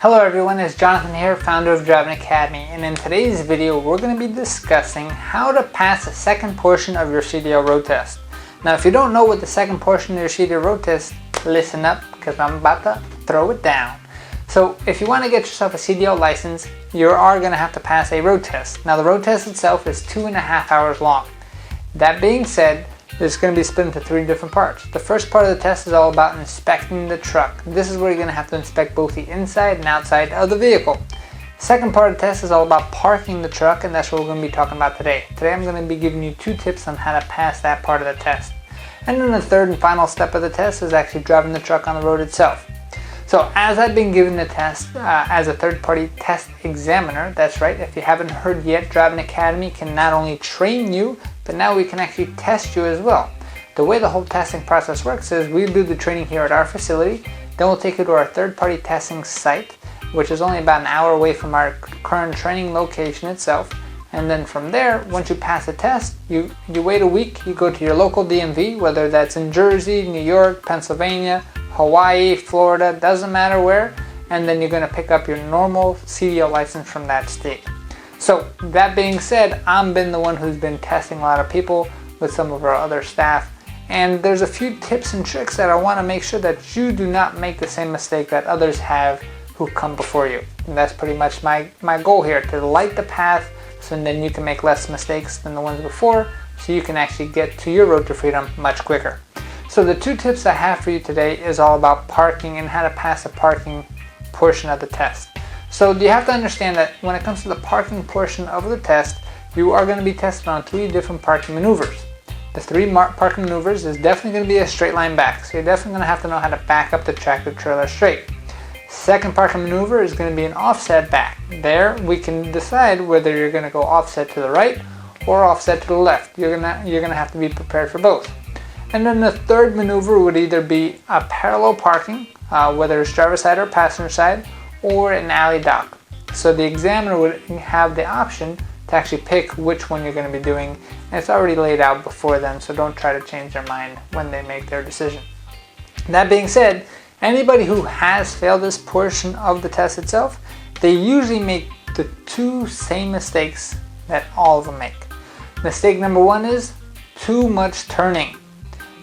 Hello everyone, it's Jonathan here, founder of Driving Academy, and in today's video we're going to be discussing how to pass the second portion of your CDL road test. Now if you don't know what the second portion of your CDL road test, listen up because I'm about to throw it down. So if you want to get yourself a CDL license, you are going to have to pass a road test. Now the road test itself is 2.5 hours long. That being said, it's going to be split into 3 different parts. The first part of the test is all about inspecting the truck. This is where you're going to have to inspect both the inside and outside of the vehicle. Second part of the test is all about parking the truck, and that's what we're going to be talking about today. Today I'm going to be giving you 2 tips on how to pass that part of the test. And then the third and final step of the test is actually driving the truck on the road itself. So as I've been given the test as a third-party test examiner, that's right, if you haven't heard yet, Driving Academy can not only train you, but now we can actually test you as well. The way the whole testing process works is we do the training here at our facility, then we'll take you to our third-party testing site, which is only about an hour away from our current training location itself. And then from there, once you pass the test, you wait a week, you go to your local DMV, whether that's in Jersey, New York, Pennsylvania, Hawaii, Florida, doesn't matter where, and then you're going to pick up your normal CDL license from that state. So that being said, I've been the one who's been testing a lot of people with some of our other staff, and there's a few tips and tricks that I want to make sure that you do not make the same mistake that others have who come before you. And that's pretty much my goal here, to light the path so then you can make less mistakes than the ones before, so you can actually get to your road to freedom much quicker. So the 2 tips I have for you today is all about parking and how to pass the parking portion of the test. So you have to understand that when it comes to the parking portion of the test, you are going to be tested on 3 different parking maneuvers. The 3 parking maneuvers is definitely going to be a straight line back, so you're definitely going to have to know how to back up the tractor trailer straight. Second parking maneuver is going to be an offset back. There we can decide whether you're going to go offset to the right or offset to the left. You're going to have to be prepared for both. And then the third maneuver would either be a parallel parking, whether it's driver side or passenger side, or an alley dock. So the examiner would have the option to actually pick which one you're going to be doing, and it's already laid out before then, so don't try to change their mind when they make their decision. That being said, anybody who has failed this portion of the test itself, they usually make the 2 same mistakes that all of them make. Mistake number 1 is too much turning.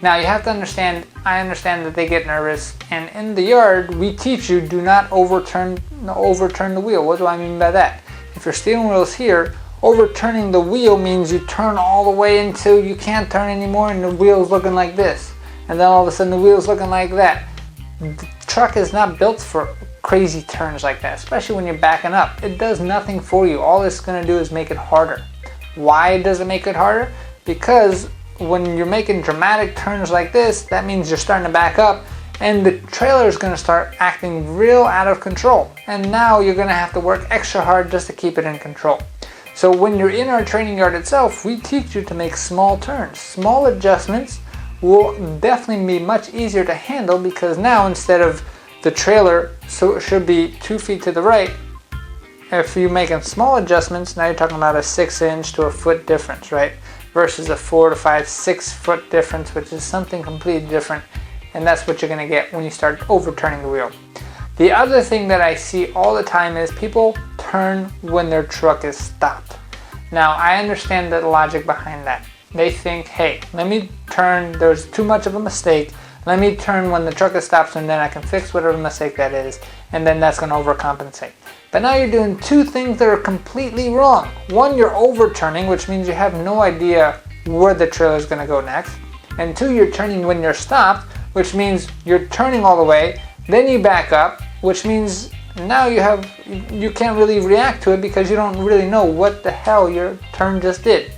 Now you have to understand, I understand that they get nervous, and in the yard we teach you do not overturn the wheel. What do I mean by that? If your steering wheel is here, overturning the wheel means you turn all the way until you can't turn anymore and the wheel's looking like this. And then all of a sudden the wheel's looking like that. The truck is not built for crazy turns like that, especially when you're backing up. It does nothing for you. All it's going to do is make it harder. Why does it make it harder? Because when you're making dramatic turns like this, that means you're starting to back up, and the trailer is going to start acting real out of control. And now you're going to have to work extra hard just to keep it in control. So when you're in our training yard itself, we teach you to make small turns. Small adjustments will definitely be much easier to handle, because now instead of the trailer, so it should be 2 feet to the right, if you're making small adjustments, now you're talking about a 6-inch to a foot difference, right? Versus a 4 to 5, 6 foot difference, which is something completely different, and that's what you're going to get when you start overturning the wheel. The other thing that I see all the time is people turn when their truck is stopped. Now I understand the logic behind that. They think, hey, let me turn, there's too much of a mistake, let me turn when the truck is stopped and then I can fix whatever mistake that is, and then that's going to overcompensate. But now you're doing 2 things that are completely wrong. One, you're overturning, which means you have no idea where the trailer is going to go next. And 2, you're turning when you're stopped, which means you're turning all the way, then you back up, which means now you can't really react to it because you don't really know what the hell your turn just did.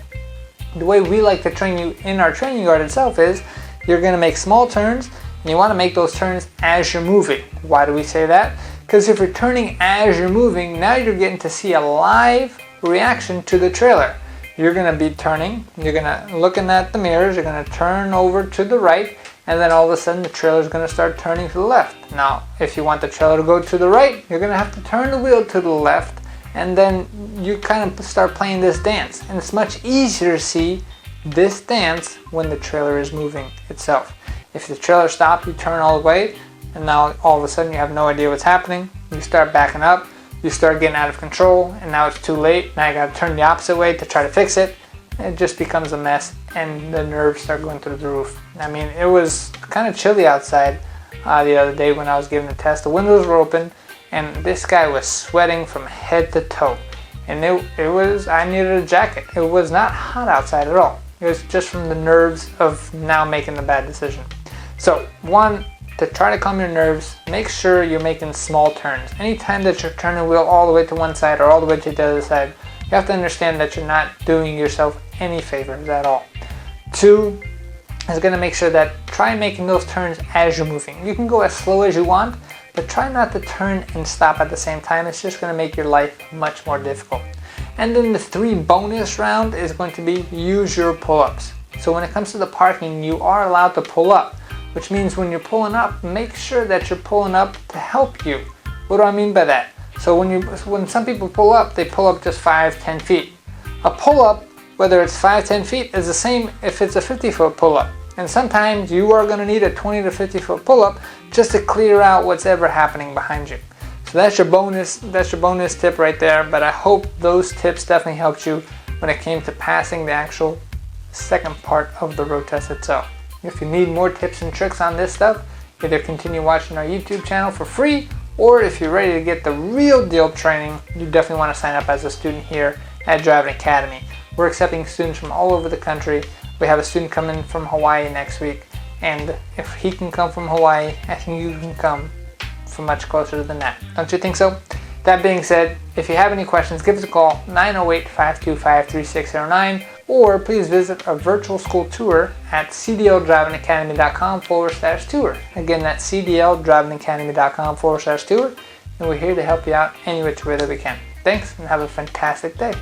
The way we like to train you in our training yard itself is you're going to make small turns, and you want to make those turns as you're moving. Why do we say that? Because if you're turning as you're moving, now you're getting to see a live reaction to the trailer. You're going to be turning, you're going to looking at the mirrors, you're going to turn over to the right, and then all of a sudden the trailer is going to start turning to the left. Now, if you want the trailer to go to the right, you're going to have to turn the wheel to the left, and then you kind of start playing this dance. And it's much easier to see this dance when the trailer is moving itself. If the trailer stopped, you turn all the way, and now all of a sudden you have no idea what's happening. You start backing up, you start getting out of control, and now it's too late. Now you gotta turn the opposite way to try to fix it. It just becomes a mess, and the nerves start going through the roof. I mean, it was kind of chilly outside the other day when I was giving the test. The windows were open, and this guy was sweating from head to toe. And I needed a jacket. It was not hot outside at all. It was just from the nerves of now making a bad decision. So, one, to try to calm your nerves, make sure you're making small turns. Anytime that you're turning the wheel all the way to one side or all the way to the other side, you have to understand that you're not doing yourself any favors at all. Two is going to make sure that try making those turns as you're moving. You can go as slow as you want, but try not to turn and stop at the same time. It's just going to make your life much more difficult. And then the 3 bonus round is going to be use your pull-ups. So when it comes to the parking, you are allowed to pull up, which means when you're pulling up, make sure that you're pulling up to help you. What do I mean by that? So when some people pull up, they pull up just 5-10 feet. A pull-up, whether it's 5-10 feet, is the same if it's a 50-foot pull-up. And sometimes you are going to need a 20 to 50-foot pull-up just to clear out what's ever happening behind you. So that's your bonus tip right there. But I hope those tips definitely helped you when it came to passing the actual second part of the road test itself. If you need more tips and tricks on this stuff, either continue watching our YouTube channel for free, or if you're ready to get the real deal training, you definitely want to sign up as a student here at Driving Academy. We're accepting students from all over the country. We have a student coming from Hawaii next week, and if he can come from Hawaii, I think you can come from much closer than that. Don't you think so? That being said, if you have any questions, give us a call, 908-525-3609, or please visit our virtual school tour at cdldrivingacademy.com/tour. Again, that's cdldrivingacademy.com/tour, and we're here to help you out any which way that we can. Thanks, and have a fantastic day.